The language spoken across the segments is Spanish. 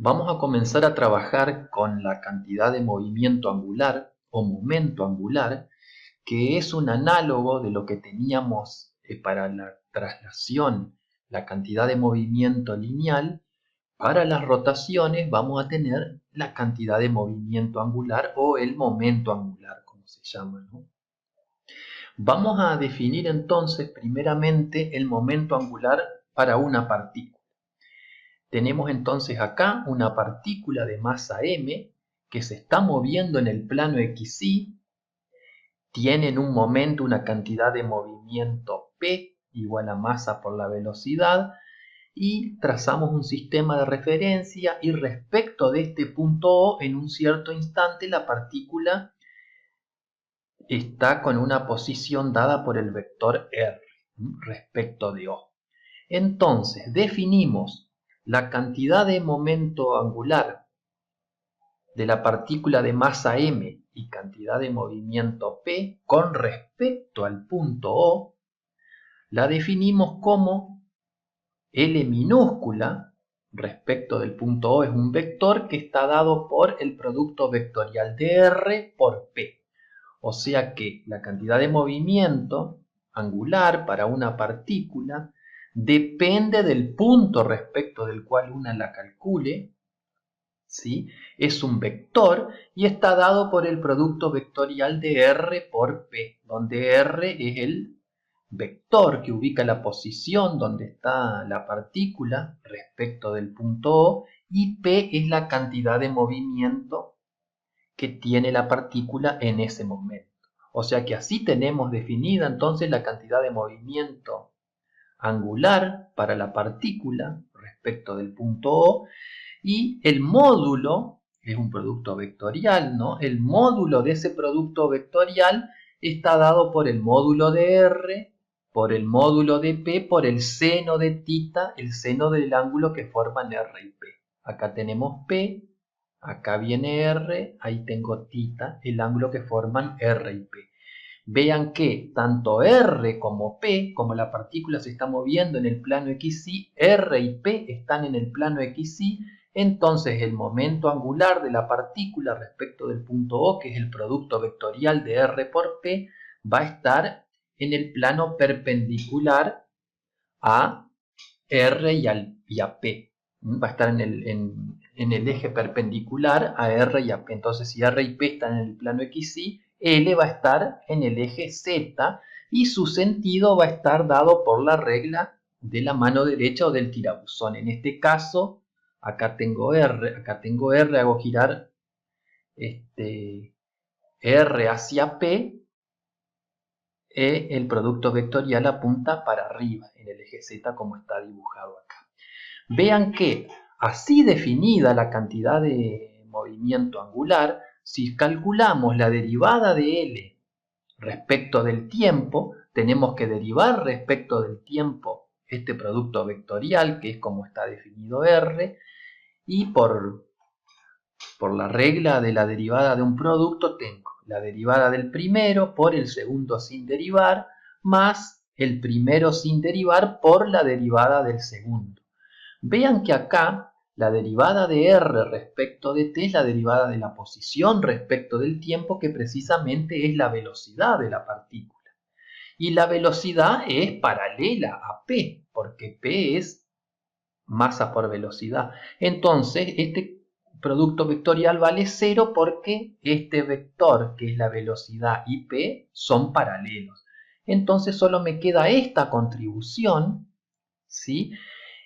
Vamos a comenzar a trabajar con la cantidad de movimiento angular o momento angular, que es un análogo de lo que teníamos para la traslación, la cantidad de movimiento lineal. Para las rotaciones vamos a tener la cantidad de movimiento angular o el momento angular, como se llama, ¿no? Vamos a definir entonces primeramente el momento angular para una partícula. Tenemos entonces acá una partícula de masa m que se está moviendo en el plano xy, tiene en un momento una cantidad de movimiento p igual a masa por la velocidad, y trazamos un sistema de referencia, y respecto de este punto O, en un cierto instante la partícula está con una posición dada por el vector r respecto de O. Entonces definimos la cantidad de momento angular de la partícula de masa m y cantidad de movimiento p con respecto al punto O. La definimos como L minúscula respecto del punto O es un vector que está dado por el producto vectorial de R por P. O sea que la cantidad de movimiento angular para una partícula depende del punto respecto del cual una la calcule, ¿sí? Es un vector y está dado por el producto vectorial de R por P, donde R es el vector que ubica la posición donde está la partícula respecto del punto O, y P es la cantidad de movimiento que tiene la partícula en ese momento. O sea que así tenemos definida entonces la cantidad de movimiento angular para la partícula respecto del punto O, y el módulo es un producto vectorial, ¿no? El módulo de ese producto vectorial está dado por el módulo de R, por el módulo de P, por el seno de tita, el seno del ángulo que forman R y P. Acá tenemos P, acá viene R, ahí tengo tita, el ángulo que forman R y P. Vean que tanto R como P, como la partícula se está moviendo en el plano xy, R y P están en el plano xy, entonces el momento angular de la partícula respecto del punto O, que es el producto vectorial de R por P, va a estar en el plano perpendicular a R y a P. Va a estar en el eje perpendicular a R y a P. Entonces, si R y P están en el plano xy, L va a estar en el eje Z, y su sentido va a estar dado por la regla de la mano derecha o del tirabuzón. En este caso, acá tengo R, hago girar R hacia P, el producto vectorial apunta para arriba en el eje Z, como está dibujado acá. Vean que así definida la cantidad de movimiento angular, si calculamos la derivada de L respecto del tiempo, tenemos que derivar respecto del tiempo este producto vectorial, que es como está definido R, y por la regla de la derivada de un producto tengo la derivada del primero por el segundo sin derivar, más el primero sin derivar por la derivada del segundo. Vean que acá la derivada de R respecto de t es la derivada de la posición respecto del tiempo, que precisamente es la velocidad de la partícula. Y la velocidad es paralela a P, porque P es masa por velocidad. Entonces, este producto vectorial vale 0 porque este vector, que es la velocidad, y P son paralelos. Entonces solo me queda esta contribución, ¿sí?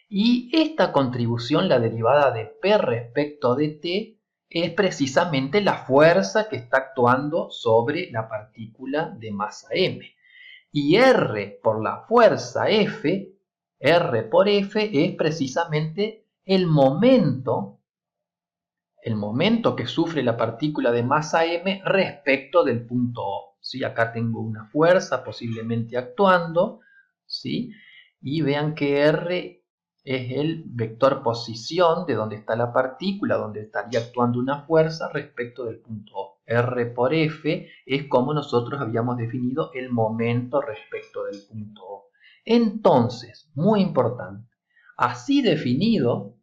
Y esta contribución, la derivada de P respecto de T, es precisamente la fuerza que está actuando sobre la partícula de masa m. Y R por la fuerza F, R por F, es precisamente el momento que sufre la partícula de masa m respecto del punto O. ¿Sí? Acá tengo una fuerza posiblemente actuando, ¿sí? Y vean que R es el vector posición de donde está la partícula, donde estaría actuando una fuerza respecto del punto O. R por F es como nosotros habíamos definido el momento respecto del punto O. Entonces, muy importante, así definido,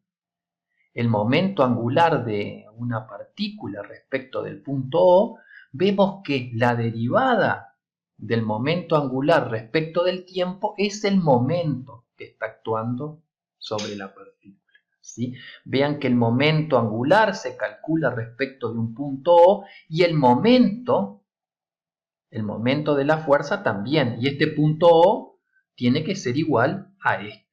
el momento angular de una partícula respecto del punto O, vemos que la derivada del momento angular respecto del tiempo es el momento que está actuando sobre la partícula, ¿sí? Vean que el momento angular se calcula respecto de un punto O y el momento de la fuerza también, y este punto O tiene que ser igual a este.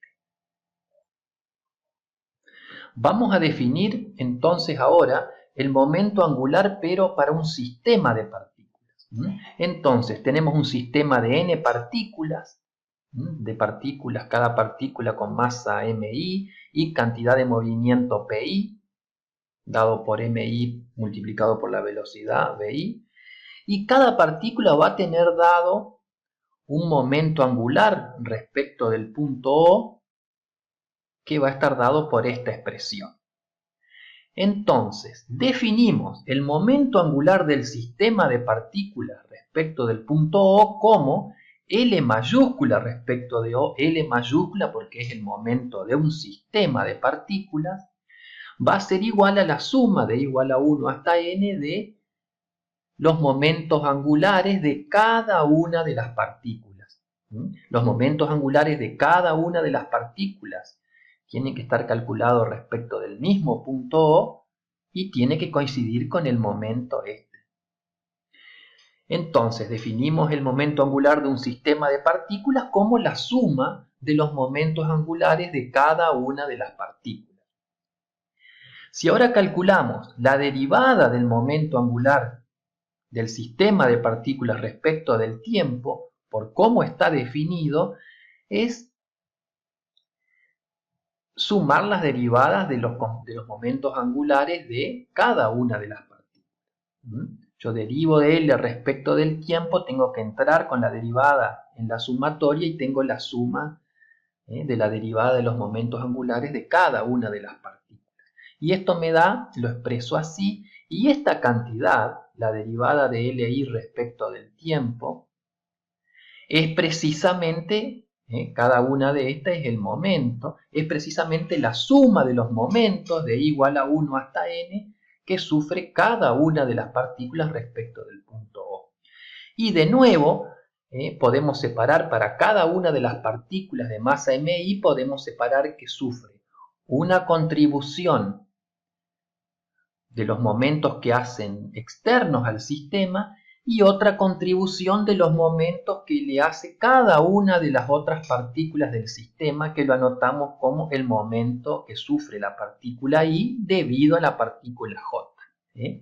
Vamos a definir entonces ahora el momento angular, pero para un sistema de partículas. Entonces, tenemos un sistema de n partículas, cada partícula con masa mi y cantidad de movimiento pi, dado por mi multiplicado por la velocidad vi, y cada partícula va a tener dado un momento angular respecto del punto O, que va a estar dado por esta expresión. Entonces, definimos el momento angular del sistema de partículas respecto del punto O como L mayúscula respecto de O, L mayúscula porque es el momento de un sistema de partículas, va a ser igual a la suma de igual a 1 hasta n de los momentos angulares de cada una de las partículas. Los momentos angulares de cada una de las partículas tienen que estar calculados respecto del mismo punto O y tiene que coincidir con el momento este. Entonces definimos el momento angular de un sistema de partículas como la suma de los momentos angulares de cada una de las partículas. Si ahora calculamos la derivada del momento angular del sistema de partículas respecto del tiempo, por cómo está definido, es sumar las derivadas de los momentos angulares de cada una de las partículas. Yo derivo de L respecto del tiempo, tengo que entrar con la derivada en la sumatoria y tengo la suma de la derivada de los momentos angulares de cada una de las partículas. Y esto me da, lo expreso así, y esta cantidad, la derivada de Li respecto del tiempo, es precisamente, cada una de estas es el momento, es precisamente la suma de los momentos de igual a 1 hasta n que sufre cada una de las partículas respecto del punto O. Y de nuevo, podemos separar para cada una de las partículas de masa mi, podemos separar que sufre una contribución de los momentos que hacen externos al sistema y otra contribución de los momentos que le hace cada una de las otras partículas del sistema, que lo anotamos como el momento que sufre la partícula I debido a la partícula J.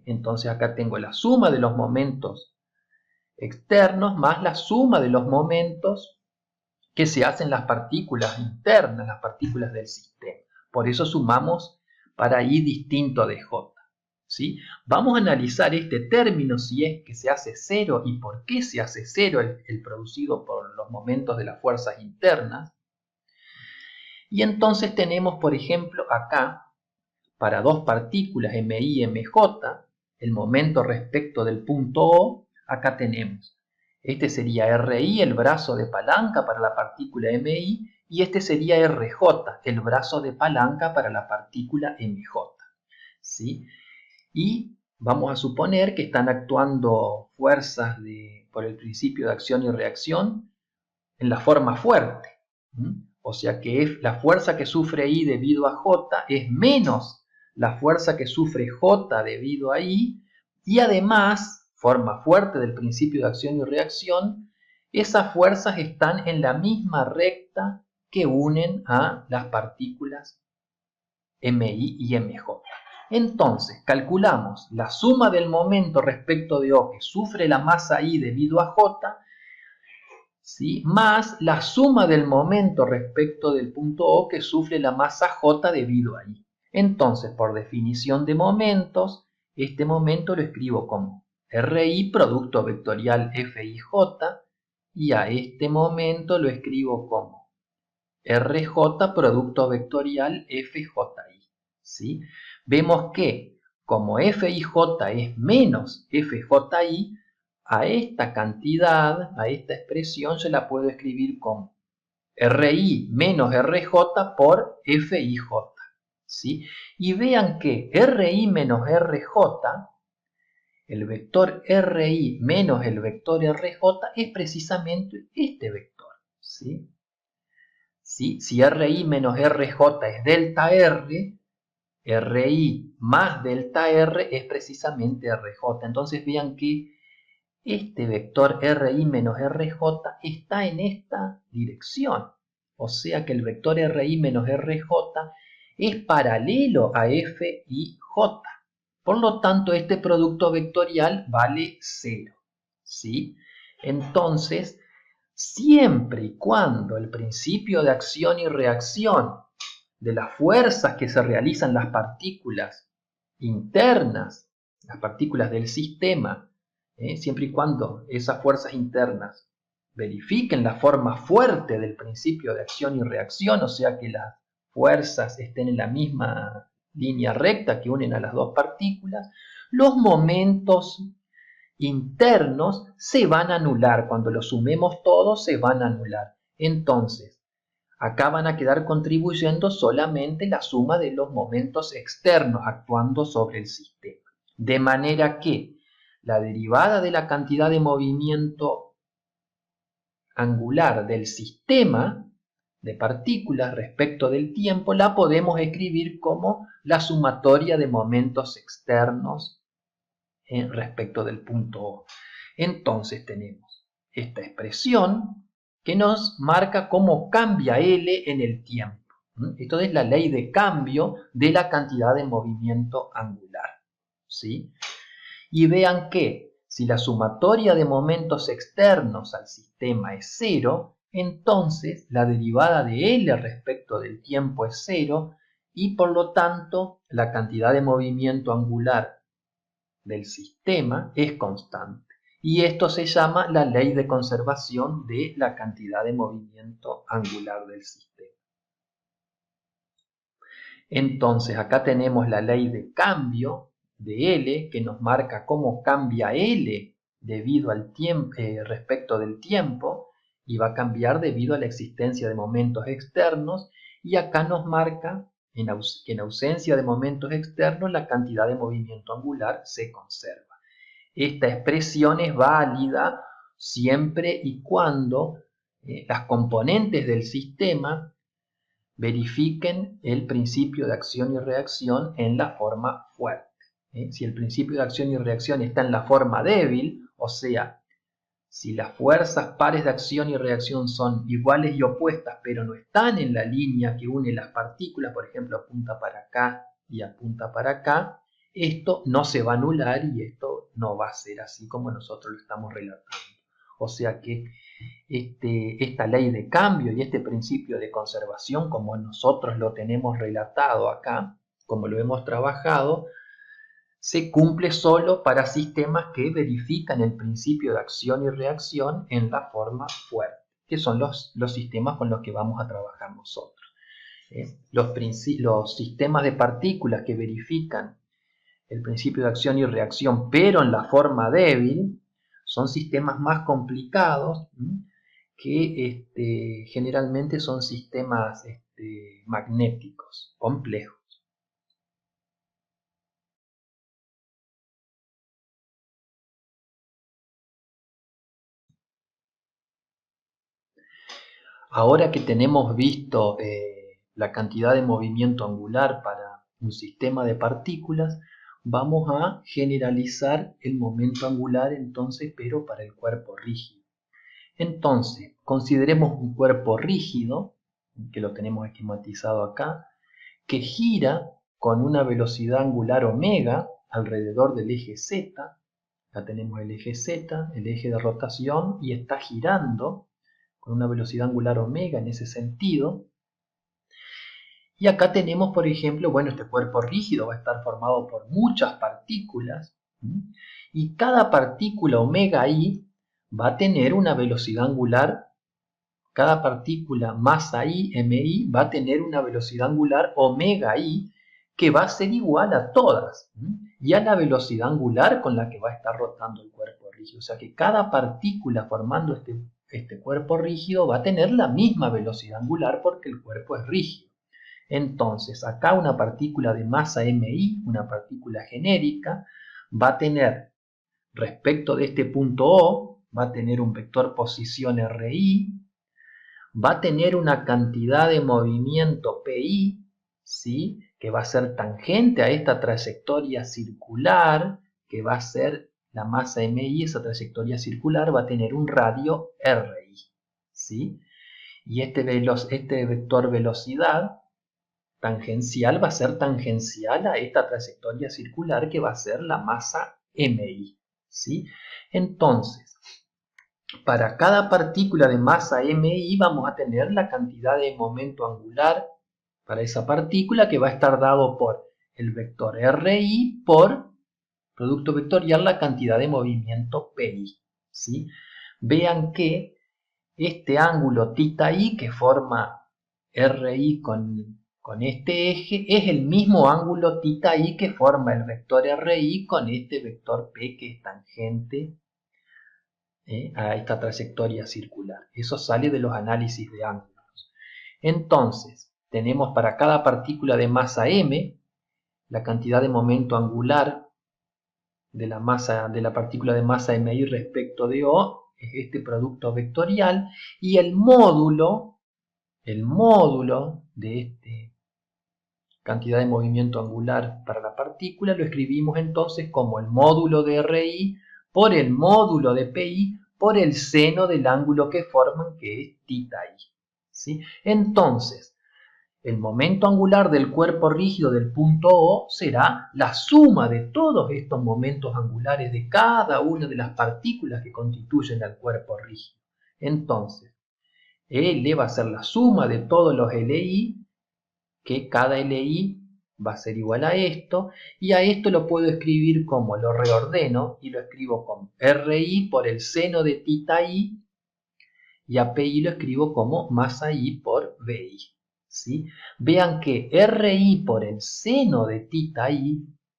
Entonces acá tengo la suma de los momentos externos más la suma de los momentos que se hacen las partículas internas, las partículas del sistema. Por eso sumamos para I distinto de J. ¿Sí? Vamos a analizar este término, si es que se hace cero y por qué se hace cero el producido por los momentos de las fuerzas internas. Y entonces tenemos, por ejemplo, acá, para dos partículas MI y MJ, el momento respecto del punto O, acá tenemos. Este sería RI, el brazo de palanca para la partícula MI, y este sería RJ, el brazo de palanca para la partícula MJ. ¿Sí? Y vamos a suponer que están actuando fuerzas por el principio de acción y reacción en la forma fuerte. O sea que la fuerza que sufre I debido a J es menos la fuerza que sufre J debido a I, y además, forma fuerte del principio de acción y reacción, esas fuerzas están en la misma recta que unen a las partículas MI y MJ. Entonces, calculamos la suma del momento respecto de O que sufre la masa I debido a J, ¿sí?, más la suma del momento respecto del punto O que sufre la masa J debido a I. Entonces, por definición de momentos, este momento lo escribo como RI producto vectorial FIJ, y a este momento lo escribo como RJ producto vectorial FJI. ¿Sí? Vemos que como FIJ es menos FJI, a esta cantidad, a esta expresión, se la puedo escribir como RI menos RJ por FIJ. ¿sí? Y vean que RI menos RJ, el vector RI menos el vector RJ es precisamente este vector, ¿sí? ¿Sí? Si RI menos RJ es delta R, RI más delta R es precisamente RJ. Entonces vean que este vector RI menos RJ está en esta dirección. O sea que el vector RI menos RJ es paralelo a F y J. Por lo tanto, este producto vectorial vale 0. ¿Sí? Entonces, siempre y cuando el principio de acción y reacción de las fuerzas que se realizan las partículas internas, las partículas del sistema, siempre y cuando esas fuerzas internas verifiquen la forma fuerte del principio de acción y reacción, o sea que las fuerzas estén en la misma línea recta que unen a las dos partículas, los momentos internos se van a anular. Cuando los sumemos todos, se van a anular. Entonces, acá van a quedar contribuyendo solamente la suma de los momentos externos actuando sobre el sistema. De manera que la derivada de la cantidad de movimiento angular del sistema de partículas respecto del tiempo la podemos escribir como la sumatoria de momentos externos respecto del punto O. Entonces tenemos esta expresión que nos marca cómo cambia L en el tiempo. Esto es la ley de cambio de la cantidad de movimiento angular, ¿sí? Y vean que si la sumatoria de momentos externos al sistema es 0, entonces la derivada de L respecto del tiempo es 0 y por lo tanto la cantidad de movimiento angular del sistema es constante. Y esto se llama la ley de conservación de la cantidad de movimiento angular del sistema. Entonces acá tenemos la ley de cambio de L que nos marca cómo cambia L debido al tiempo, respecto del tiempo, y va a cambiar debido a la existencia de momentos externos, y acá nos marca que en ausencia de momentos externos la cantidad de movimiento angular se conserva. Esta expresión es válida siempre y cuando las componentes del sistema verifiquen el principio de acción y reacción en la forma fuerte. Si el principio de acción y reacción está en la forma débil, o sea, si las fuerzas pares de acción y reacción son iguales y opuestas, pero no están en la línea que une las partículas, por ejemplo, apunta para acá y apunta para acá, esto no se va a anular y esto no va a ser así como nosotros lo estamos relatando. O sea que esta ley de cambio y este principio de conservación, como nosotros lo tenemos relatado acá, como lo hemos trabajado, se cumple solo para sistemas que verifican el principio de acción y reacción en la forma fuerte, que son los sistemas con los que vamos a trabajar nosotros. Los sistemas de partículas que verifican el principio de acción y reacción, pero en la forma débil, son sistemas más complicados, que generalmente son sistemas magnéticos, complejos. Ahora que tenemos visto la cantidad de movimiento angular para un sistema de partículas, vamos a generalizar el momento angular entonces, pero para el cuerpo rígido. Entonces, consideremos un cuerpo rígido, que lo tenemos esquematizado acá, que gira con una velocidad angular omega alrededor del eje Z. Acá tenemos el eje Z, el eje de rotación, y está girando con una velocidad angular omega en ese sentido. Y acá tenemos, por ejemplo, bueno, este cuerpo rígido va a estar formado por muchas partículas, y cada partícula omega i va a tener una velocidad angular, cada partícula masa i, mi, va a tener una velocidad angular omega i que va a ser igual a todas, y a la velocidad angular con la que va a estar rotando el cuerpo rígido. O sea que cada partícula formando este cuerpo rígido va a tener la misma velocidad angular porque el cuerpo es rígido. Entonces, acá una partícula de masa MI, una partícula genérica, va a tener, respecto de este punto O, va a tener un vector posición RI, va a tener una cantidad de movimiento PI, ¿sí? Que va a ser tangente a esta trayectoria circular, que va a ser la masa MI, esa trayectoria circular va a tener un radio RI, ¿sí? Y este vector velocidad tangencial va a ser tangencial a esta trayectoria circular que va a ser la masa MI, ¿sí? Entonces, para cada partícula de masa MI vamos a tener la cantidad de momento angular para esa partícula que va a estar dado por el vector RI por producto vectorial la cantidad de movimiento PI, ¿sí? Vean que este ángulo θi que forma RI con este eje es el mismo ángulo θi que forma el vector RI con este vector P que es tangente a esta trayectoria circular. Eso sale de los análisis de ángulos. Entonces, tenemos para cada partícula de masa m la cantidad de momento angular de la partícula de masa mi respecto de O, es este producto vectorial, y el módulo de esta cantidad de movimiento angular para la partícula lo escribimos entonces como el módulo de RI por el módulo de PI por el seno del ángulo que forman, que es θi, ¿sí? Entonces, el momento angular del cuerpo rígido del punto O será la suma de todos estos momentos angulares de cada una de las partículas que constituyen al cuerpo rígido. Entonces, L va a ser la suma de todos los LI, que cada LI va a ser igual a esto, y a esto lo puedo escribir como, lo reordeno, y lo escribo como RI por el seno de θi, y a PI lo escribo como masa I por BI. ¿Sí? Vean que RI por el seno de θi,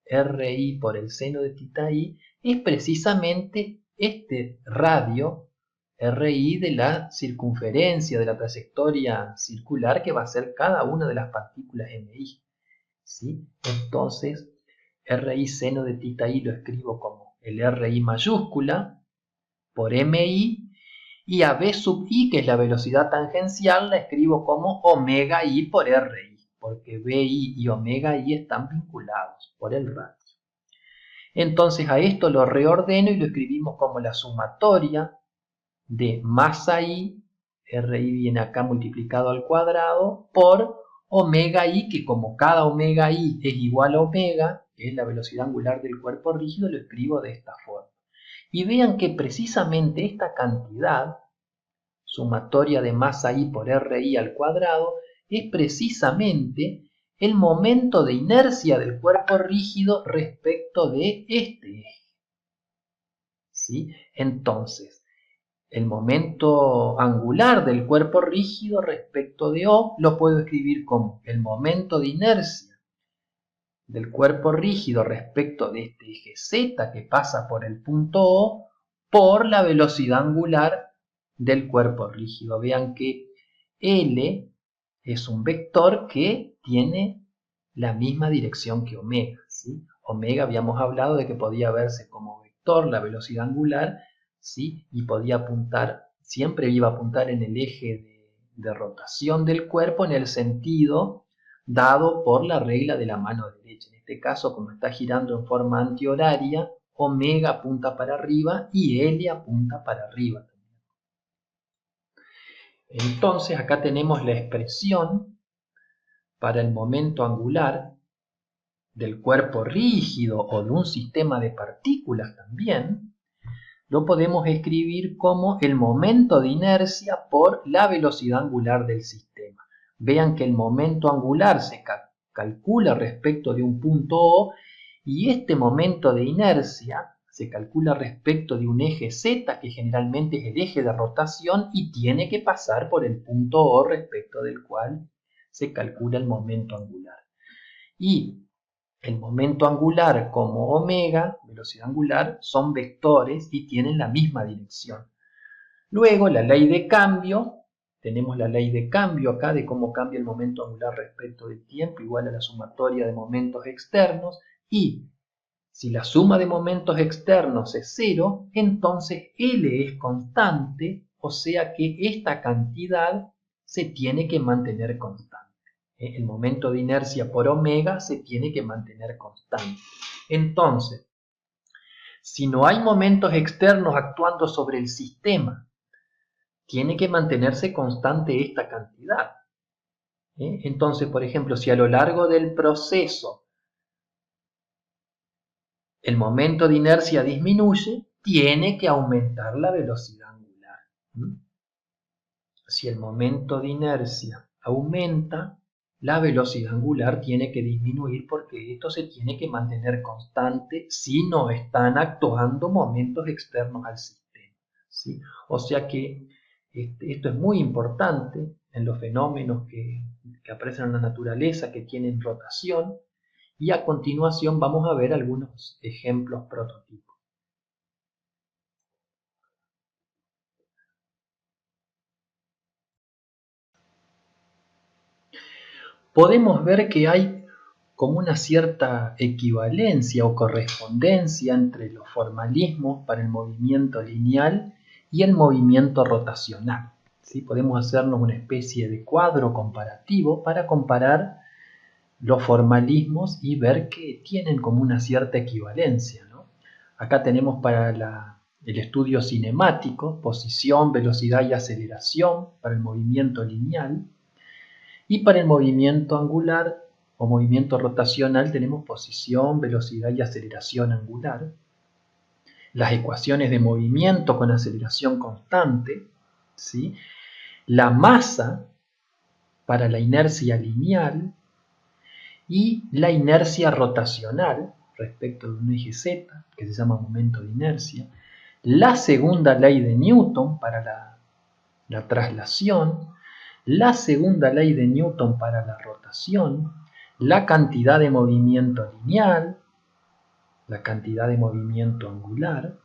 RI por el seno de θi, es precisamente este radio RI de la circunferencia de la trayectoria circular que va a ser cada una de las partículas MI. ¿Sí? Entonces, RI seno de θi lo escribo como el RI mayúscula por MI, y a B sub i, que es la velocidad tangencial, la escribo como omega i por RI, porque BI y omega i están vinculados por el radio. Entonces a esto lo reordeno y lo escribimos como la sumatoria de masa i, RI viene acá multiplicado al cuadrado, por omega i, que como cada omega i es igual a omega, que es la velocidad angular del cuerpo rígido, lo escribo de esta forma. Y vean que precisamente esta cantidad, sumatoria de masa i por RI al cuadrado, es precisamente el momento de inercia del cuerpo rígido respecto de este eje. ¿Sí? Entonces, el momento angular del cuerpo rígido respecto de O lo puedo escribir como el momento de inercia del cuerpo rígido respecto de este eje Z que pasa por el punto O por la velocidad angular del cuerpo rígido. Vean que L es un vector que tiene la misma dirección que omega, ¿sí? Omega habíamos hablado de que podía verse como vector la velocidad angular, ¿sí? Y podía apuntar, siempre iba a apuntar en el eje de rotación del cuerpo en el sentido dado por la regla de la mano derecha. En este caso, como está girando en forma antihoraria, omega apunta para arriba y L apunta para arriba. Entonces acá tenemos la expresión para el momento angular del cuerpo rígido o de un sistema de partículas también. Lo podemos escribir como el momento de inercia por la velocidad angular del sistema. Vean que el momento angular se calcula respecto de un punto O y este momento de inercia se calcula respecto de un eje Z que generalmente es el eje de rotación y tiene que pasar por el punto O respecto del cual se calcula el momento angular. Y el momento angular como omega, velocidad angular, son vectores y tienen la misma dirección. Luego la ley de cambio tenemos la ley de cambio acá, de cómo cambia el momento angular respecto del tiempo, igual a la sumatoria de momentos externos, y si la suma de momentos externos es 0, entonces L es constante, o sea que esta cantidad se tiene que mantener constante. El momento de inercia por omega se tiene que mantener constante. Entonces, si no hay momentos externos actuando sobre el sistema, tiene que mantenerse constante esta cantidad. Entonces, por ejemplo, si a lo largo del proceso el momento de inercia disminuye, tiene que aumentar la velocidad angular. Si el momento de inercia aumenta, la velocidad angular tiene que disminuir porque esto se tiene que mantener constante si no están actuando momentos externos al sistema. ¿Sí? O sea que esto es muy importante en los fenómenos que aparecen en la naturaleza, que tienen rotación, y a continuación vamos a ver algunos ejemplos prototipos. Podemos ver que hay como una cierta equivalencia o correspondencia entre los formalismos para el movimiento lineal y el movimiento rotacional. ¿Sí? Podemos hacernos una especie de cuadro comparativo para comparar los formalismos y ver que tienen como una cierta equivalencia, ¿no? Acá tenemos para el estudio cinemático, posición, velocidad y aceleración para el movimiento lineal, y para el movimiento angular o movimiento rotacional tenemos posición, velocidad y aceleración angular, las ecuaciones de movimiento con aceleración constante, ¿sí? La masa para la inercia lineal y la inercia rotacional respecto de un eje Z, que se llama momento de inercia, la segunda ley de Newton para la traslación, la segunda ley de Newton para la rotación, la cantidad de movimiento lineal, la cantidad de movimiento angular,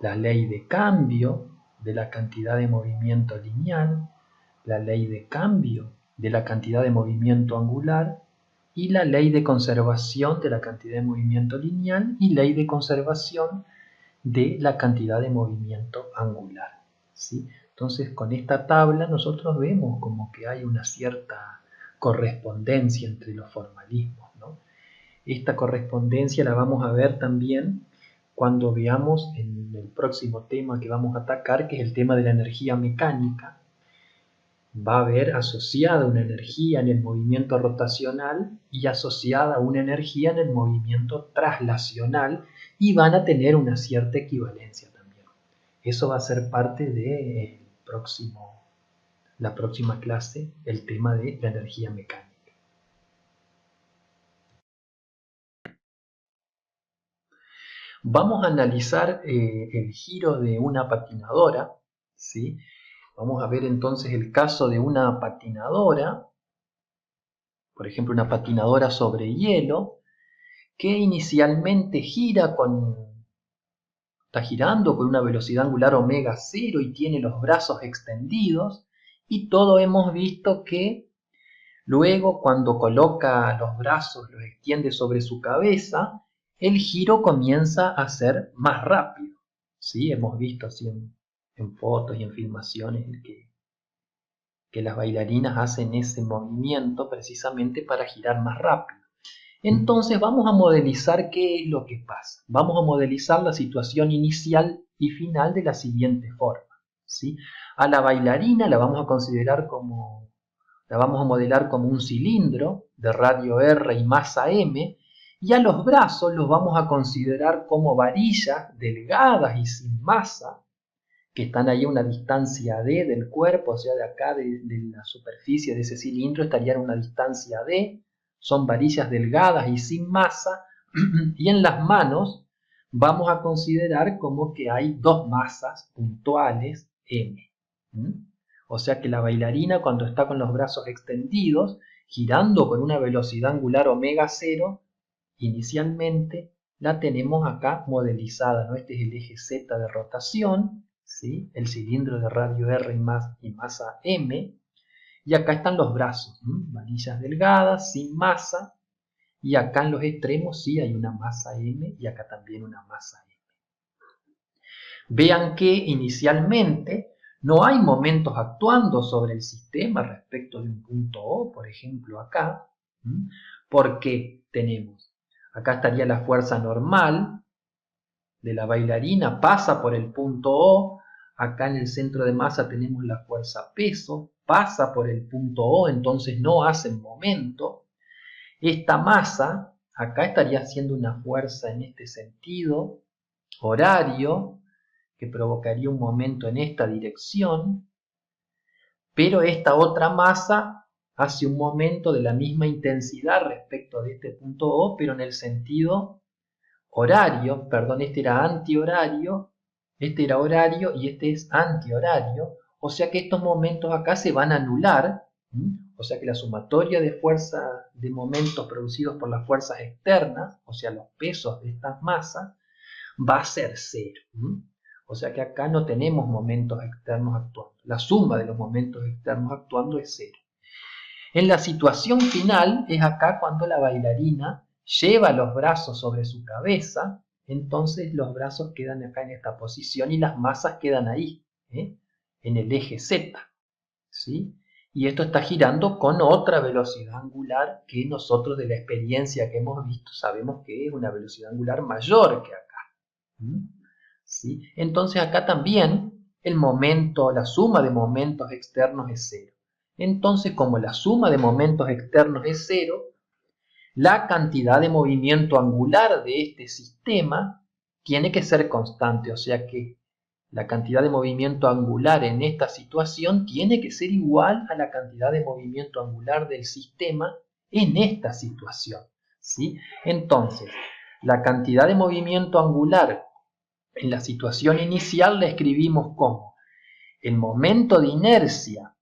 la ley de cambio de la cantidad de movimiento lineal, la ley de cambio de la cantidad de movimiento angular y la ley de conservación de la cantidad de movimiento lineal y ley de conservación de la cantidad de movimiento angular. ¿Sí? Entonces, con esta tabla nosotros vemos como que hay una cierta correspondencia entre los formalismos, ¿no? Esta correspondencia la vamos a ver también cuando veamos en el próximo tema que vamos a atacar, que es el tema de la energía mecánica. Va a haber asociada una energía en el movimiento rotacional y asociada una energía en el movimiento traslacional, y van a tener una cierta equivalencia también. Eso va a ser parte de la próxima clase, el tema de la energía mecánica. Vamos a analizar el giro de una patinadora, ¿sí? Vamos a ver entonces el caso de una patinadora, por ejemplo una patinadora sobre hielo, que inicialmente está girando con una velocidad angular omega 0 y tiene los brazos extendidos, y todos hemos visto que luego cuando coloca los brazos, los extiende sobre su cabeza, el giro comienza a ser más rápido. ¿Sí? Hemos visto así en fotos y en filmaciones que las bailarinas hacen ese movimiento precisamente para girar más rápido. Entonces vamos a modelizar qué es lo que pasa. Vamos a modelizar la situación inicial y final de la siguiente forma, ¿sí? A la bailarina la vamos a modelar como un cilindro de radio R y masa M, y a los brazos los vamos a considerar como varillas delgadas y sin masa, que están ahí a una distancia D del cuerpo, o sea, de acá de la superficie de ese cilindro estarían a una distancia D, son varillas delgadas y sin masa, y en las manos vamos a considerar como que hay dos masas puntuales M. O sea que la bailarina, cuando está con los brazos extendidos, girando con una velocidad angular omega 0, inicialmente la tenemos acá modelizada, ¿no? Este es el eje Z de rotación, ¿sí? ¿sí? El cilindro de radio R y masa M. Y acá están los brazos, varillas delgadas, sin masa. Y acá en los extremos sí hay una masa M y acá también una masa M. Vean que inicialmente no hay momentos actuando sobre el sistema respecto de un punto O, por ejemplo acá, porque tenemos, acá estaría la fuerza normal de la bailarina, pasa por el punto O, acá en el centro de masa tenemos la fuerza peso, pasa por el punto O, entonces no hacen momento. Esta masa, acá estaría haciendo una fuerza en este sentido, horario, que provocaría un momento en esta dirección, pero esta otra masa hace un momento de la misma intensidad respecto de este punto O, pero en el sentido horario, perdón, este era antihorario, este era horario y este es antihorario, o sea que estos momentos acá se van a anular, o sea que la sumatoria de fuerza de momentos producidos por las fuerzas externas, o sea los pesos de estas masas, va a ser cero. O sea que acá no tenemos momentos externos actuando. La suma de los momentos externos actuando es cero. En la situación final es acá cuando la bailarina lleva los brazos sobre su cabeza, entonces los brazos quedan acá en esta posición y las masas quedan ahí, en el eje Z. ¿Sí? Y esto está girando con otra velocidad angular que nosotros de la experiencia que hemos visto sabemos que es una velocidad angular mayor que acá. ¿Sí? Entonces acá también el momento, la suma de momentos externos es cero. Entonces como la suma de momentos externos es cero, la cantidad de movimiento angular de este sistema tiene que ser constante, o sea que la cantidad de movimiento angular en esta situación tiene que ser igual a la cantidad de movimiento angular del sistema en esta situación, ¿sí? Entonces, la cantidad de movimiento angular en la situación inicial la escribimos como el momento de inercia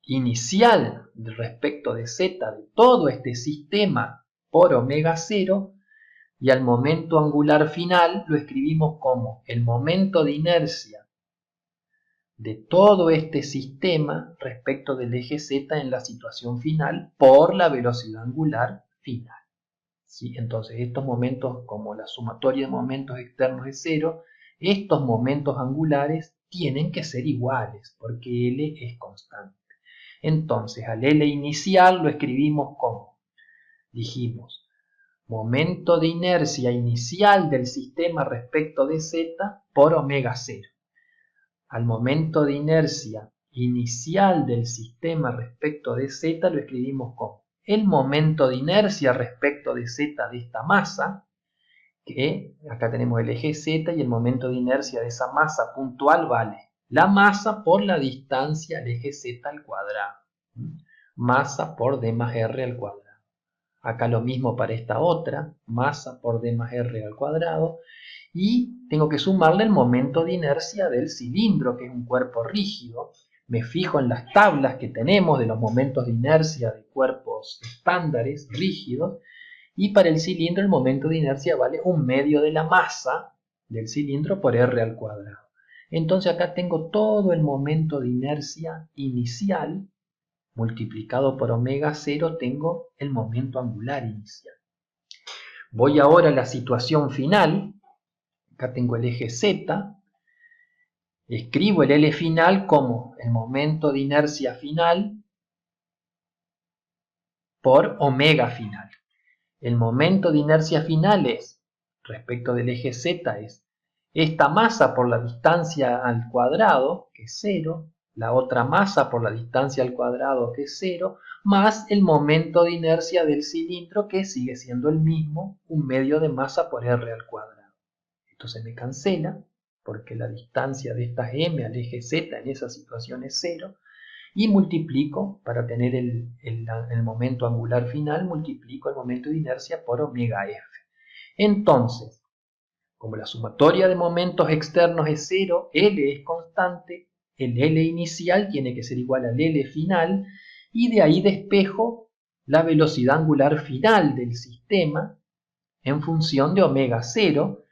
inicial respecto de z de todo este sistema por omega 0, y al momento angular final lo escribimos como el momento de inercia de todo este sistema respecto del eje z en la situación final por la velocidad angular final. ¿Sí? Entonces estos momentos, como la sumatoria de momentos externos es cero, estos momentos angulares tienen que ser iguales porque L es constante. Entonces al L inicial lo escribimos como, dijimos, momento de inercia inicial del sistema respecto de z por omega 0. Al momento de inercia inicial del sistema respecto de z lo escribimos como el momento de inercia respecto de z de esta masa, que acá tenemos el eje z y el momento de inercia de esa masa puntual vale la masa por la distancia al eje z al cuadrado. Masa por d más r al cuadrado. Acá lo mismo para esta otra, masa por d más r al cuadrado. Y tengo que sumarle el momento de inercia del cilindro, que es un cuerpo rígido. Me fijo en las tablas que tenemos de los momentos de inercia de cuerpos estándares rígidos. Y para el cilindro el momento de inercia vale un medio de la masa del cilindro por r al cuadrado. Entonces acá tengo todo el momento de inercia inicial multiplicado por omega 0, tengo el momento angular inicial. Voy ahora a la situación final. Acá tengo el eje Z. Escribo el L final como el momento de inercia final por omega final. El momento de inercia final es, respecto del eje Z, es esta masa por la distancia al cuadrado, que es 0, la otra masa por la distancia al cuadrado, que es 0, más el momento de inercia del cilindro, que sigue siendo el mismo, un medio de masa por r al cuadrado. Esto se me cancela, porque la distancia de estas m al eje z en esa situación es 0, y multiplico, para tener el momento angular final, multiplico el momento de inercia por omega f. Entonces, como la sumatoria de momentos externos es 0, L es constante, el L inicial tiene que ser igual al L final, y de ahí despejo la velocidad angular final del sistema en función de omega 0,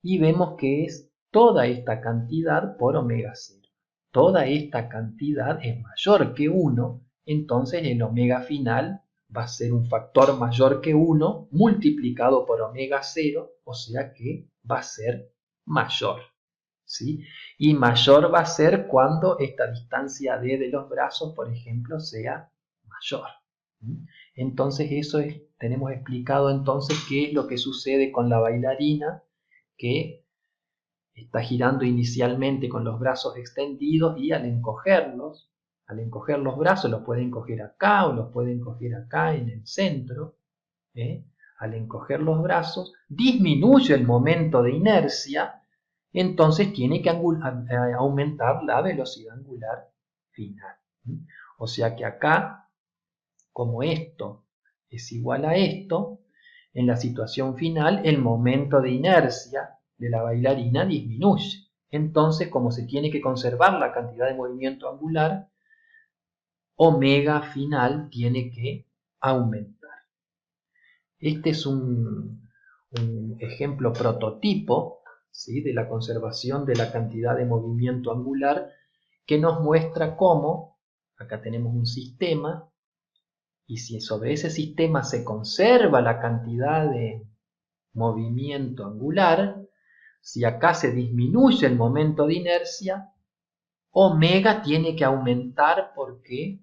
y vemos que es toda esta cantidad por omega 0. toda esta cantidad es mayor que 1, entonces el omega final va a ser un factor mayor que 1 multiplicado por omega 0, o sea que va a ser mayor, ¿sí? Y mayor va a ser cuando esta distancia D de los brazos, por ejemplo, sea mayor. Entonces eso tenemos explicado entonces qué es lo que sucede con la bailarina que está girando inicialmente con los brazos extendidos y al encoger los brazos, los pueden encoger acá o los pueden encoger acá en el centro, al encoger los brazos, disminuye el momento de inercia, entonces tiene que aumentar la velocidad angular final. O sea que acá, como esto es igual a esto, en la situación final el momento de inercia de la bailarina disminuye. Entonces, como se tiene que conservar la cantidad de movimiento angular, omega final tiene que aumentar. Este es un ejemplo prototipo, ¿sí?, de la conservación de la cantidad de movimiento angular que nos muestra cómo, acá tenemos un sistema, y si sobre ese sistema se conserva la cantidad de movimiento angular, si acá se disminuye el momento de inercia, omega tiene que aumentar porque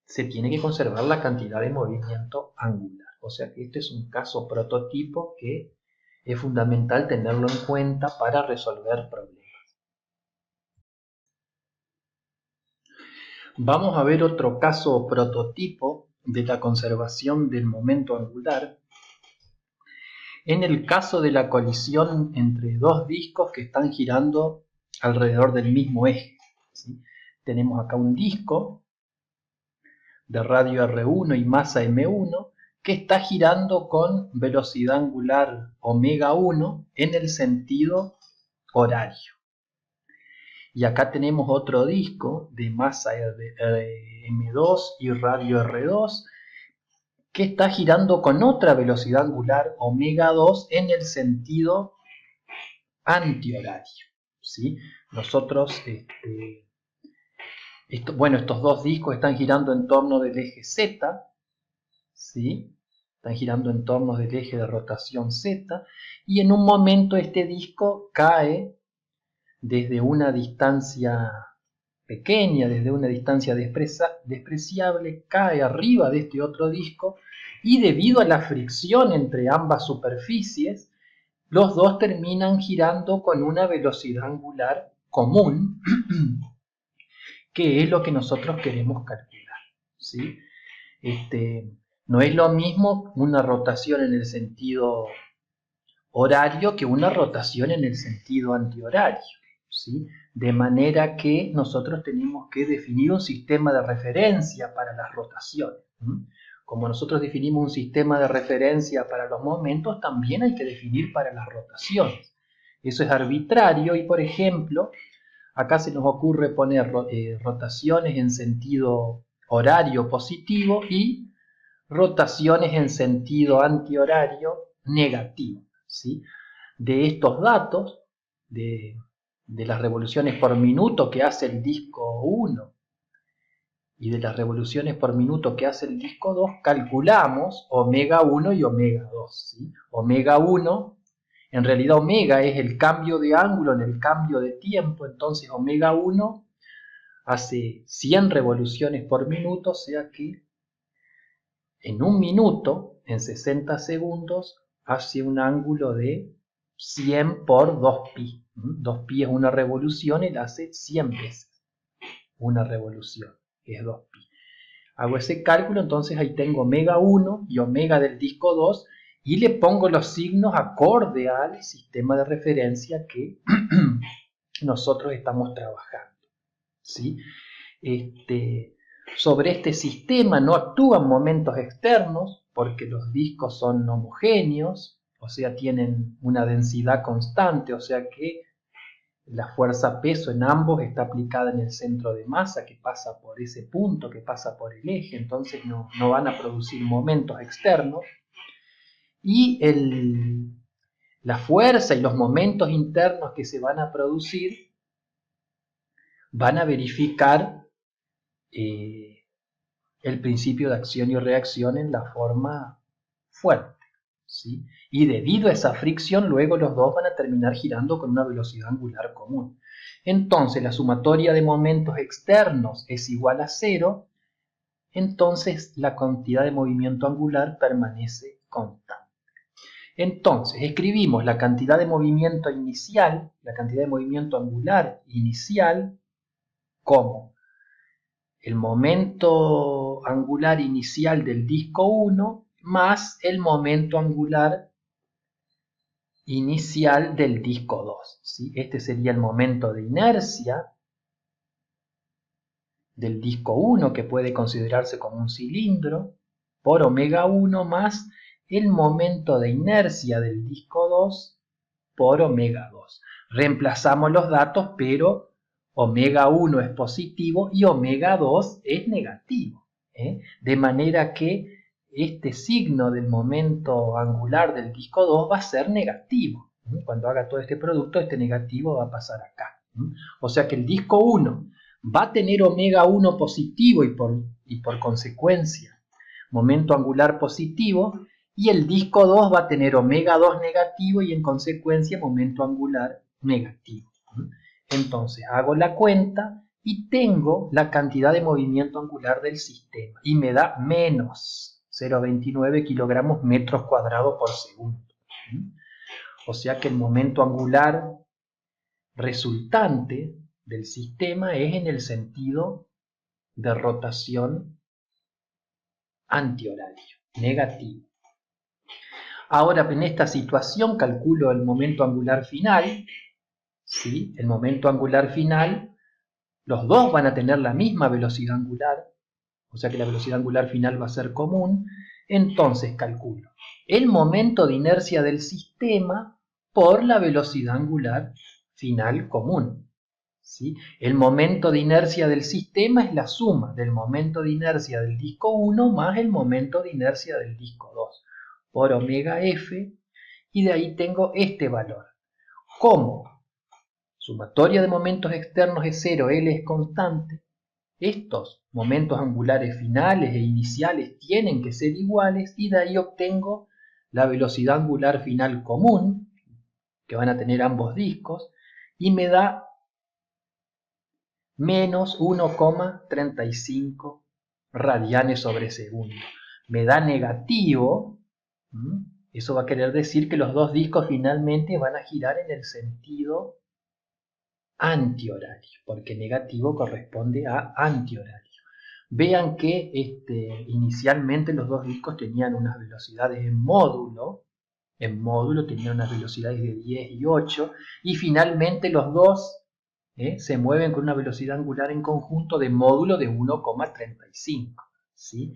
se tiene que conservar la cantidad de movimiento angular. O sea que este es un caso prototipo que es fundamental tenerlo en cuenta para resolver problemas. Vamos a ver otro caso prototipo de la conservación del momento angular. En el caso de la colisión entre dos discos que están girando alrededor del mismo eje, ¿sí? Tenemos acá un disco de radio R1 y masa M1 que está girando con velocidad angular omega 1 en el sentido horario. Y acá tenemos otro disco de masa M2 y radio R2 que está girando con otra velocidad angular omega 2 en el sentido antihorario, ¿sí? Nosotros, estos dos discos están girando en torno del eje Z, ¿sí? Están girando en torno del eje de rotación Z, y en un momento este disco cae desde una distancia pequeña, desde una distancia despreciable, cae arriba de este otro disco, y debido a la fricción entre ambas superficies, los dos terminan girando con una velocidad angular común, que es lo que nosotros queremos calcular, ¿sí? No es lo mismo una rotación en el sentido horario que una rotación en el sentido antihorario, ¿sí? De manera que nosotros tenemos que definir un sistema de referencia para las rotaciones. Como nosotros definimos un sistema de referencia para los momentos, también hay que definir para las rotaciones. Eso es arbitrario y, por ejemplo, acá se nos ocurre poner rotaciones en sentido horario positivo y rotaciones en sentido antihorario negativo, ¿sí? De estos datos, de las revoluciones por minuto que hace el disco 1 y de las revoluciones por minuto que hace el disco 2, calculamos omega 1 y omega 2, ¿sí? Omega 1, en realidad omega es el cambio de ángulo en el cambio de tiempo, entonces omega 1 hace 100 revoluciones por minuto, o sea que en un minuto, en 60 segundos, hace un ángulo de 100 por 2pi. 2pi es una revolución, él hace 100 veces una revolución, que es 2pi. Hago ese cálculo, entonces ahí tengo omega 1 y omega del disco 2 y le pongo los signos acorde al sistema de referencia que nosotros estamos trabajando, ¿sí? Sobre este sistema no actúan momentos externos porque los discos son homogéneos, o sea, tienen una densidad constante, o sea que la fuerza peso en ambos está aplicada en el centro de masa que pasa por ese punto, que pasa por el eje, entonces no van a producir momentos externos. Y la fuerza y los momentos internos que se van a producir van a verificar el principio de acción y reacción en la forma fuerte, ¿sí? Y debido a esa fricción, luego los dos van a terminar girando con una velocidad angular común. Entonces, la sumatoria de momentos externos es igual a 0, entonces la cantidad de movimiento angular permanece constante. Entonces, escribimos la cantidad de movimiento inicial, la cantidad de movimiento angular inicial, como el momento angular inicial del disco 1 más el momento angular inicial del disco 2. ¿Sí? Este sería el momento de inercia del disco 1, que puede considerarse como un cilindro, por omega 1 más el momento de inercia del disco 2 por omega 2. Reemplazamos los datos, pero omega 1 es positivo y omega 2 es negativo. De manera que este signo del momento angular del disco 2 va a ser negativo. Cuando haga todo este producto, este negativo va a pasar acá. O sea que el disco 1 va a tener omega 1 positivo y por consecuencia momento angular positivo, y el disco 2 va a tener omega 2 negativo y en consecuencia momento angular negativo. Entonces hago la cuenta y tengo la cantidad de movimiento angular del sistema y me da menos 0,29 kilogramos metros cuadrados por segundo. O sea que el momento angular resultante del sistema es en el sentido de rotación antihorario, negativo. Ahora, en esta situación calculo el momento angular final. ¿Sí? El momento angular final, los dos van a tener la misma velocidad angular, o sea que la velocidad angular final va a ser común. Entonces calculo el momento de inercia del sistema por la velocidad angular final común. ¿Sí? El momento de inercia del sistema es la suma del momento de inercia del disco 1 más el momento de inercia del disco 2 por omega f, y de ahí tengo este valor. Como sumatoria de momentos externos es 0, L es constante, estos momentos angulares finales e iniciales tienen que ser iguales y de ahí obtengo la velocidad angular final común que van a tener ambos discos y me da menos 1,35 radianes sobre segundo. Me da negativo, eso va a querer decir que los dos discos finalmente van a girar en el sentido antihorario, porque negativo corresponde a antihorario. Vean que inicialmente los dos discos tenían unas velocidades en módulo tenían unas velocidades de 10 y 8, y finalmente los dos se mueven con una velocidad angular en conjunto de módulo de 1,35. ¿Sí?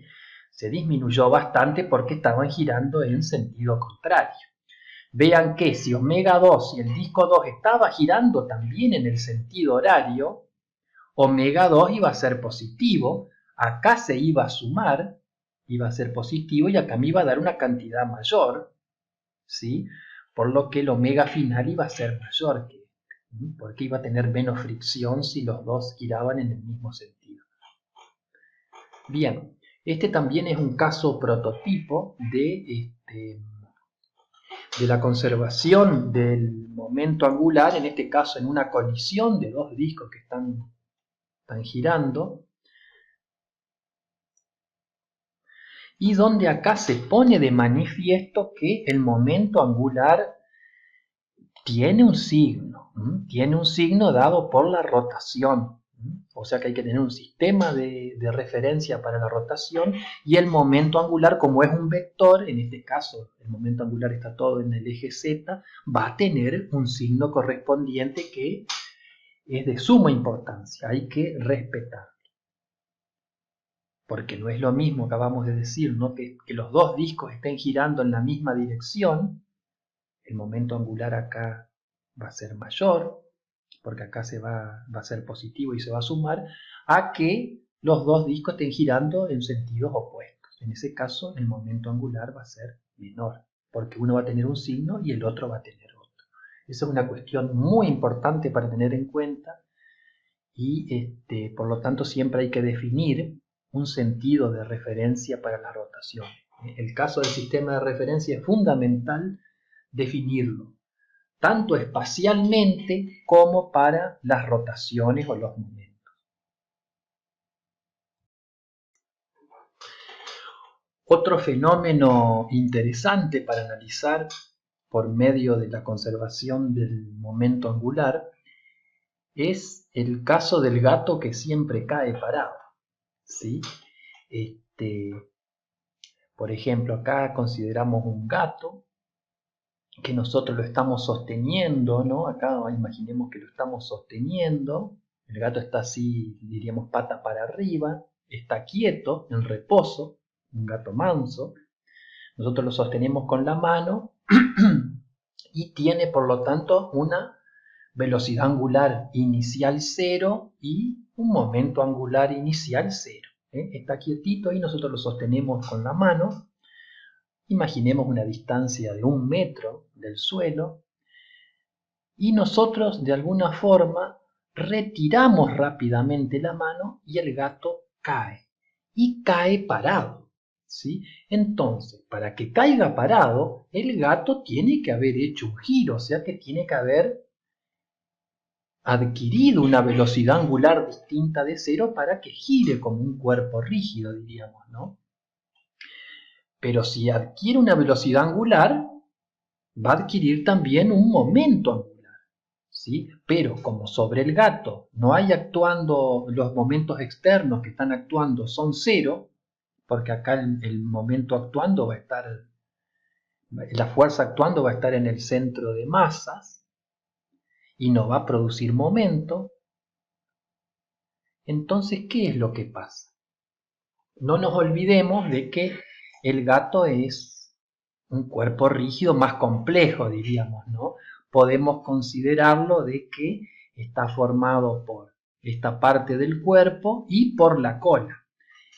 Se disminuyó bastante porque estaban girando en sentido contrario. Vean que si omega 2 y el disco 2 estaba girando también en el sentido horario, omega 2 iba a ser positivo, acá se iba a sumar, iba a ser positivo y acá me iba a dar una cantidad mayor, ¿sí? Por lo que el omega final iba a ser mayor que este, porque iba a tener menos fricción si los dos giraban en el mismo sentido. Bien, este también es un caso prototipo de la conservación del momento angular, en este caso en una colisión de dos discos que están girando, y donde acá se pone de manifiesto que el momento angular tiene un signo dado por la rotación. O sea que hay que tener un sistema de referencia para la rotación, y el momento angular, como es un vector, en este caso el momento angular está todo en el eje Z, va a tener un signo correspondiente que es de suma importancia, hay que respetarlo. Porque no es lo mismo, acabamos de decir, ¿no? que los dos discos estén girando en la misma dirección, el momento angular acá va a ser mayor, porque acá va a ser positivo y se va a sumar, a que los dos discos estén girando en sentidos opuestos. En ese caso, el momento angular va a ser menor, porque uno va a tener un signo y el otro va a tener otro. Esa es una cuestión muy importante para tener en cuenta, y por lo tanto siempre hay que definir un sentido de referencia para la rotación. El caso del sistema de referencia es fundamental definirlo, tanto espacialmente como para las rotaciones o los momentos. Otro fenómeno interesante para analizar por medio de la conservación del momento angular es el caso del gato que siempre cae parado, ¿sí? Por ejemplo, acá consideramos un gato que nosotros lo estamos sosteniendo, ¿no? Acá imaginemos que lo estamos sosteniendo, el gato está así, diríamos, pata para arriba, está quieto, en reposo, un gato manso. Nosotros lo sostenemos con la mano y tiene, por lo tanto, una velocidad angular inicial 0 y un momento angular inicial 0. Está quietito y nosotros lo sostenemos con la mano. Imaginemos una distancia de 1 metro del suelo y nosotros de alguna forma retiramos rápidamente la mano y el gato cae. Y cae parado, ¿sí? Entonces, para que caiga parado, el gato tiene que haber hecho un giro, o sea que tiene que haber adquirido una velocidad angular distinta de 0 para que gire como un cuerpo rígido, diríamos, ¿no? Pero si adquiere una velocidad angular, va a adquirir también un momento angular, ¿sí? Pero como sobre el gato no hay actuando, los momentos externos que están actuando son 0, porque acá el momento actuando va a estar, la fuerza actuando va a estar en el centro de masas y no va a producir momento. Entonces, ¿qué es lo que pasa? No nos olvidemos de que el gato es un cuerpo rígido más complejo, diríamos, ¿no? Podemos considerarlo de que está formado por esta parte del cuerpo y por la cola.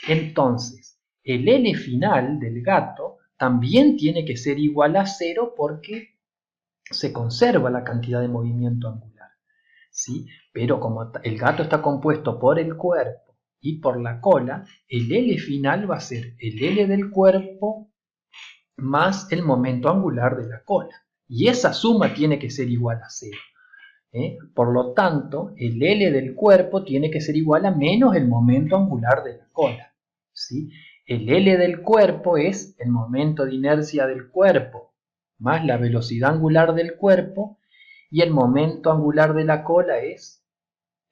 Entonces, el L final del gato también tiene que ser igual a 0 porque se conserva la cantidad de movimiento angular, ¿sí? Pero como el gato está compuesto por el cuerpo y por la cola, el L final va a ser el L del cuerpo más el momento angular de la cola. Y esa suma tiene que ser igual a 0. Por lo tanto, el L del cuerpo tiene que ser igual a menos el momento angular de la cola, ¿sí? El L del cuerpo es el momento de inercia del cuerpo más la velocidad angular del cuerpo, y el momento angular de la cola es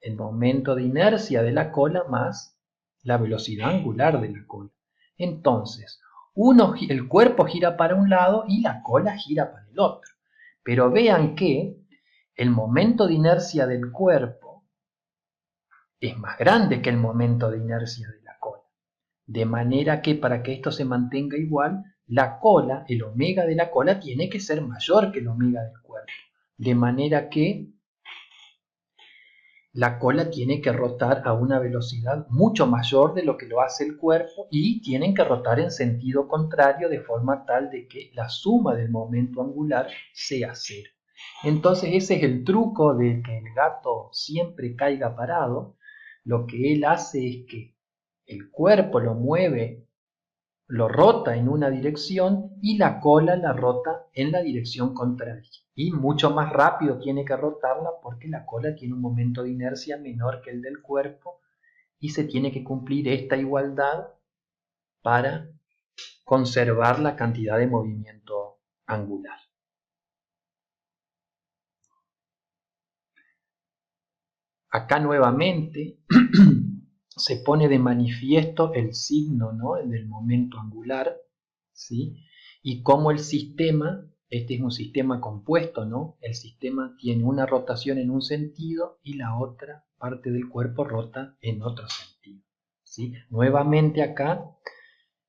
el momento de inercia de la cola más la velocidad angular de la cola. Entonces, el cuerpo gira para un lado y la cola gira para el otro. Pero vean que el momento de inercia del cuerpo es más grande que el momento de inercia de la cola. De manera que para que esto se mantenga igual, la cola, el omega de la cola, tiene que ser mayor que el omega del cuerpo. De manera que la cola tiene que rotar a una velocidad mucho mayor de lo que lo hace el cuerpo y tienen que rotar en sentido contrario de forma tal de que la suma del momento angular sea 0. Entonces ese es el truco de que el gato siempre caiga parado. Lo que él hace es que el cuerpo lo mueve, lo rota en una dirección y la cola la rota en la dirección contraria. Y mucho más rápido tiene que rotarla porque la cola tiene un momento de inercia menor que el del cuerpo y se tiene que cumplir esta igualdad para conservar la cantidad de movimiento angular. Acá nuevamente se pone de manifiesto el signo, ¿no?, del momento angular, ¿sí? Y cómo el sistema, este es un sistema compuesto, ¿no? El sistema tiene una rotación en un sentido y la otra parte del cuerpo rota en otro sentido, ¿sí? Nuevamente acá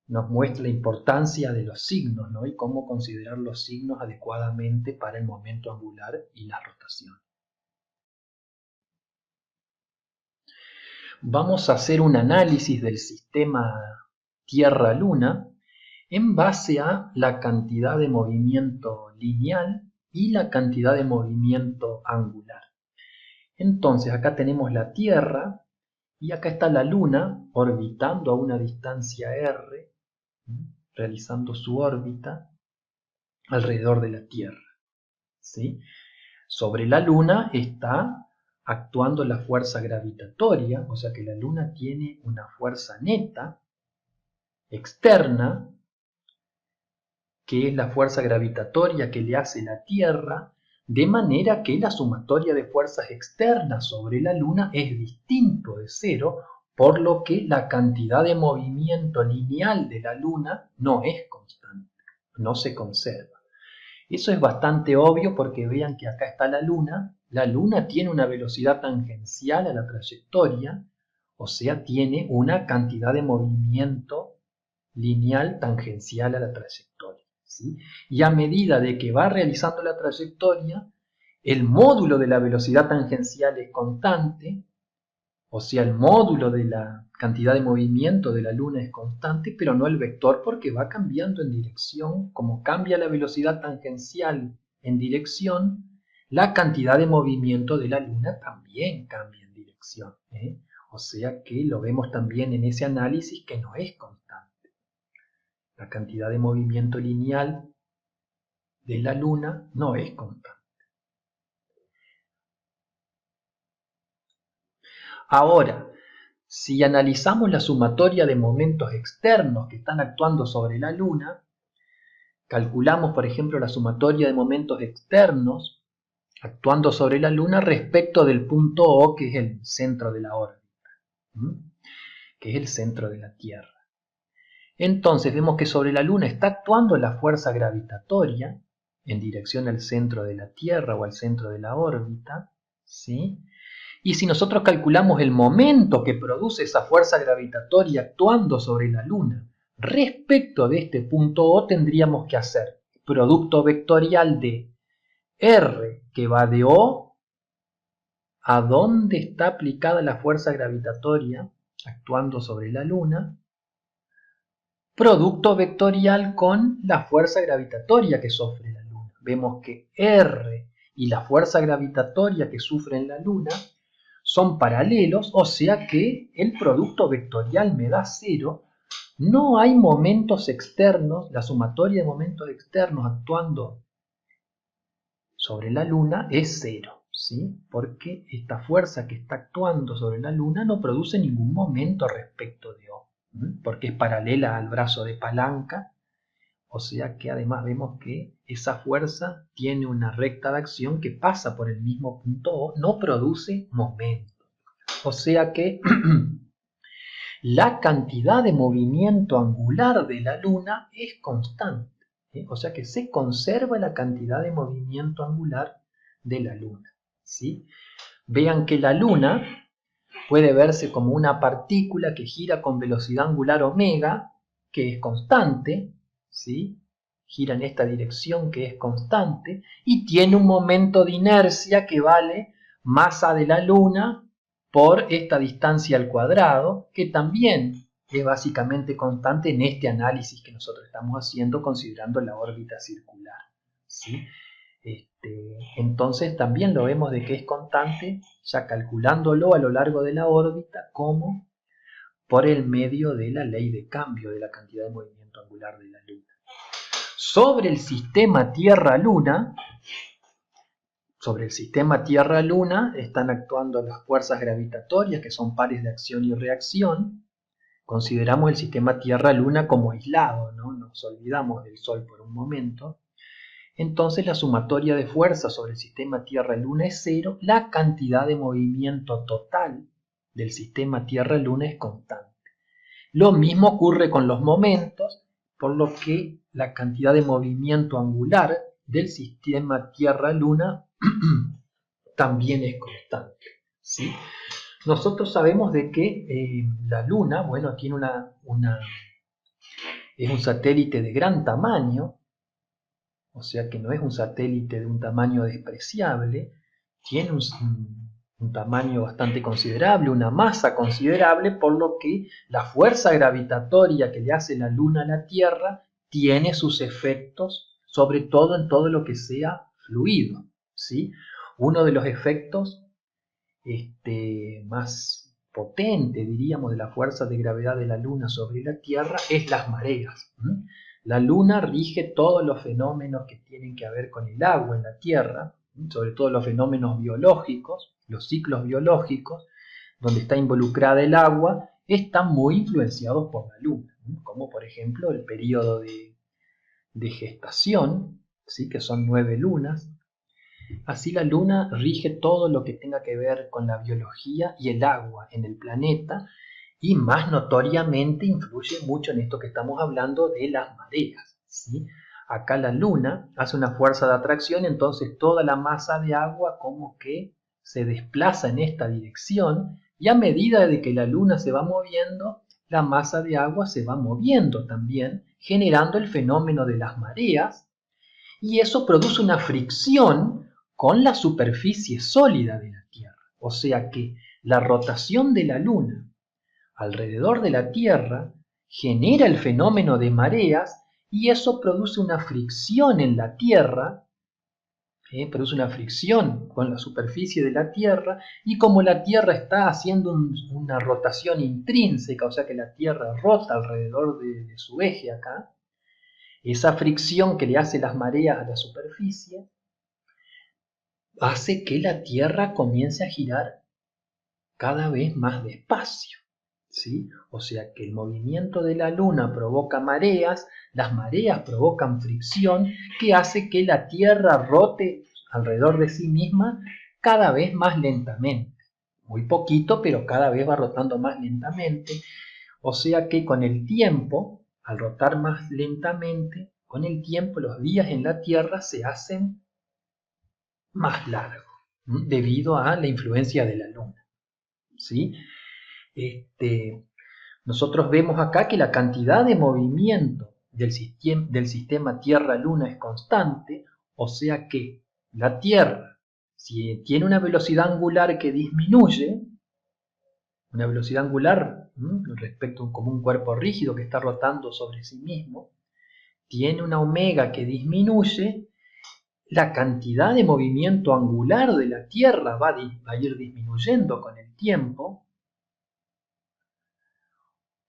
nos muestra la importancia de los signos, ¿no? Y cómo considerar los signos adecuadamente para el momento angular y la rotación. Vamos a hacer un análisis del sistema Tierra-Luna en base a la cantidad de movimiento lineal y la cantidad de movimiento angular. Entonces acá tenemos la Tierra y acá está la Luna orbitando a una distancia r, realizando su órbita alrededor de la Tierra, ¿sí? Sobre la Luna está actuando la fuerza gravitatoria, o sea que la Luna tiene una fuerza neta, externa, que es la fuerza gravitatoria que le hace la Tierra, de manera que la sumatoria de fuerzas externas sobre la Luna es distinto de cero, por lo que la cantidad de movimiento lineal de la Luna no es constante, no se conserva. Eso es bastante obvio porque vean que acá está la Luna tiene una velocidad tangencial a la trayectoria, o sea, tiene una cantidad de movimiento lineal tangencial a la trayectoria, ¿sí? Y a medida de que va realizando la trayectoria, el módulo de la velocidad tangencial es constante, o sea, el módulo de la cantidad de movimiento de la Luna es constante, pero no el vector porque va cambiando en dirección. Como cambia la velocidad tangencial en dirección, la cantidad de movimiento de la Luna también cambia en dirección, ¿eh? O sea que lo vemos también en ese análisis que no es constante. La cantidad de movimiento lineal de la Luna no es constante. Ahora, si analizamos la sumatoria de momentos externos que están actuando sobre la Luna, calculamos, por ejemplo, la sumatoria de momentos externos actuando sobre la Luna respecto del punto O, que es el centro de la órbita, que es el centro de la Tierra. Entonces vemos que sobre la Luna está actuando la fuerza gravitatoria en dirección al centro de la Tierra o al centro de la órbita, ¿sí? Y si nosotros calculamos el momento que produce esa fuerza gravitatoria actuando sobre la Luna respecto de este punto O, tendríamos que hacer producto vectorial de R, que va de O a donde está aplicada la fuerza gravitatoria actuando sobre la Luna, producto vectorial con la fuerza gravitatoria que sufre la Luna. Vemos que R y la fuerza gravitatoria que sufre en la Luna son paralelos, o sea que el producto vectorial me da 0. No hay momentos externos, la sumatoria de momentos externos actuando sobre la Luna es 0, ¿sí? Porque esta fuerza que está actuando sobre la Luna no produce ningún momento respecto de O, porque es paralela al brazo de palanca, o sea que además vemos que esa fuerza tiene una recta de acción que pasa por el mismo punto O, no produce momento. O sea que la cantidad de movimiento angular de la Luna es constante, ¿sí? O sea que se conserva la cantidad de movimiento angular de la Luna, ¿sí? Vean que la Luna puede verse como una partícula que gira con velocidad angular omega, que es constante, ¿sí? Gira en esta dirección que es constante, y tiene un momento de inercia que vale masa de la Luna por esta distancia al cuadrado, que también es básicamente constante en este análisis que nosotros estamos haciendo considerando la órbita circular, ¿sí? Entonces también lo vemos de que es constante, ya calculándolo a lo largo de la órbita, como por el medio de la ley de cambio de la cantidad de movimiento angular de la Luna. Sobre el sistema Tierra-Luna, están actuando las fuerzas gravitatorias, que son pares de acción y reacción. Consideramos el sistema Tierra-Luna como aislado, ¿no? Nos olvidamos del Sol por un momento. Entonces la sumatoria de fuerzas sobre el sistema Tierra-Luna es 0, la cantidad de movimiento total del sistema Tierra-Luna es constante. Lo mismo ocurre con los momentos, por lo que la cantidad de movimiento angular del sistema Tierra-Luna también es constante, ¿sí? Nosotros sabemos de que la Luna, bueno, tiene es un satélite de gran tamaño, o sea que no es un satélite de un tamaño despreciable, tiene un tamaño bastante considerable, una masa considerable, por lo que la fuerza gravitatoria que le hace la Luna a la Tierra tiene sus efectos, sobre todo en todo lo que sea fluido, ¿sí? Uno de los efectos más potente, diríamos, de la fuerza de gravedad de la Luna sobre la Tierra es las mareas. La Luna rige todos los fenómenos que tienen que ver con el agua en la Tierra, sobre todo los fenómenos biológicos, los ciclos biológicos, donde está involucrada el agua, están muy influenciados por la Luna, como por ejemplo el periodo de gestación, ¿sí? Que son 9 lunas. Así la Luna rige todo lo que tenga que ver con la biología y el agua en el planeta, y más notoriamente influye mucho en esto que estamos hablando de las mareas, ¿sí? Acá la Luna hace una fuerza de atracción, entonces toda la masa de agua como que se desplaza en esta dirección, y a medida de que la Luna se va moviendo, la masa de agua se va moviendo también, generando el fenómeno de las mareas, y eso produce una fricción con la superficie sólida de la Tierra. O sea que la rotación de la Luna alrededor de la Tierra genera el fenómeno de mareas, y eso produce una fricción en la Tierra, produce una fricción con la superficie de la Tierra, y como la Tierra está haciendo una rotación intrínseca, o sea que la Tierra rota alrededor de su eje acá, esa fricción que le hace las mareas a la superficie hace que la Tierra comience a girar cada vez más despacio, ¿sí? O sea que el movimiento de la Luna provoca mareas, las mareas provocan fricción que hace que la Tierra rote alrededor de sí misma cada vez más lentamente. Muy poquito, pero cada vez va rotando más lentamente. O sea que con el tiempo, al rotar más lentamente, con el tiempo los días en la Tierra se hacen más largos, debido a la influencia de la Luna, ¿sí? Nosotros vemos acá que la cantidad de movimiento del sistema Tierra-Luna es constante, o sea que la Tierra, si tiene una velocidad angular que disminuye, una velocidad angular respecto a como un cuerpo rígido que está rotando sobre sí mismo, tiene una omega que disminuye, la cantidad de movimiento angular de la Tierra va a ir disminuyendo con el tiempo,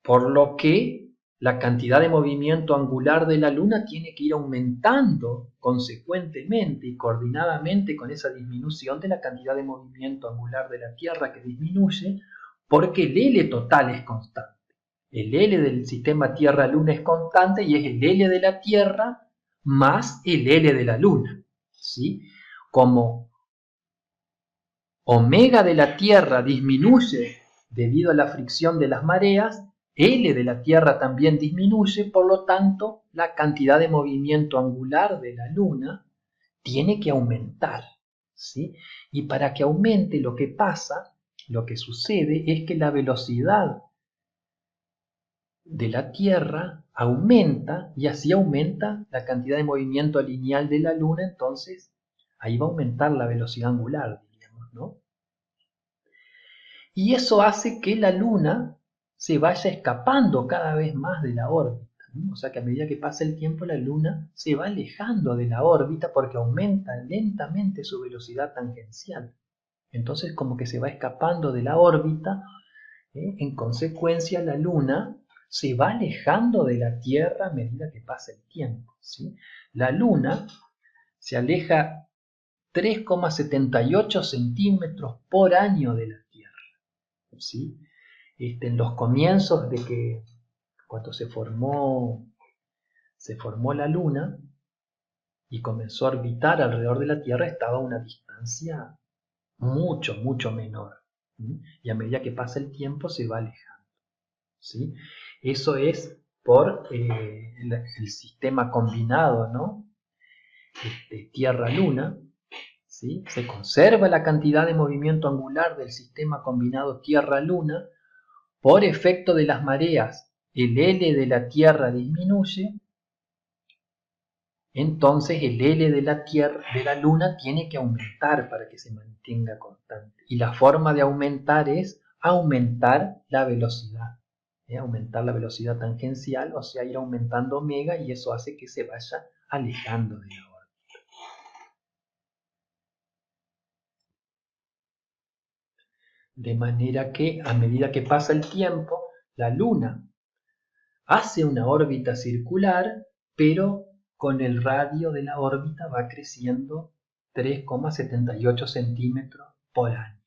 por lo que la cantidad de movimiento angular de la Luna tiene que ir aumentando consecuentemente y coordinadamente con esa disminución de la cantidad de movimiento angular de la Tierra que disminuye, porque el L total es constante. El L del sistema Tierra-Luna es constante y es el L de la Tierra más el L de la Luna, ¿sí? Como omega de la Tierra disminuye debido a la fricción de las mareas, L de la Tierra también disminuye, por lo tanto, la cantidad de movimiento angular de la Luna tiene que aumentar, ¿sí? Y para que aumente lo que pasa, lo que sucede es que la velocidad de la Tierra aumenta, y así aumenta la cantidad de movimiento lineal de la Luna, entonces ahí va a aumentar la velocidad angular, diríamos, ¿no? Y eso hace que la Luna se vaya escapando cada vez más de la órbita, ¿no? O sea que a medida que pasa el tiempo la Luna se va alejando de la órbita porque aumenta lentamente su velocidad tangencial. Entonces como que se va escapando de la órbita, en consecuencia la Luna se va alejando de la Tierra a medida que pasa el tiempo, ¿sí? La Luna se aleja 3,78 centímetros por año de la Tierra, ¿sí? En los comienzos de que, cuando se formó la Luna y comenzó a orbitar alrededor de la Tierra, estaba a una distancia mucho, mucho menor, ¿sí? Y a medida que pasa el tiempo se va alejando, ¿sí? Eso es por el sistema combinado, ¿no? Tierra-Luna, ¿sí? Se conserva la cantidad de movimiento angular del sistema combinado Tierra-Luna. Por efecto de las mareas, el L de la Tierra disminuye, entonces el L de la Luna tiene que aumentar para que se mantenga constante. Y la forma de aumentar es aumentar la velocidad. Aumentar la velocidad tangencial, o sea, ir aumentando omega, y eso hace que se vaya alejando de la órbita. De manera que a medida que pasa el tiempo, la Luna hace una órbita circular, pero con el radio de la órbita va creciendo 3,78 centímetros por año.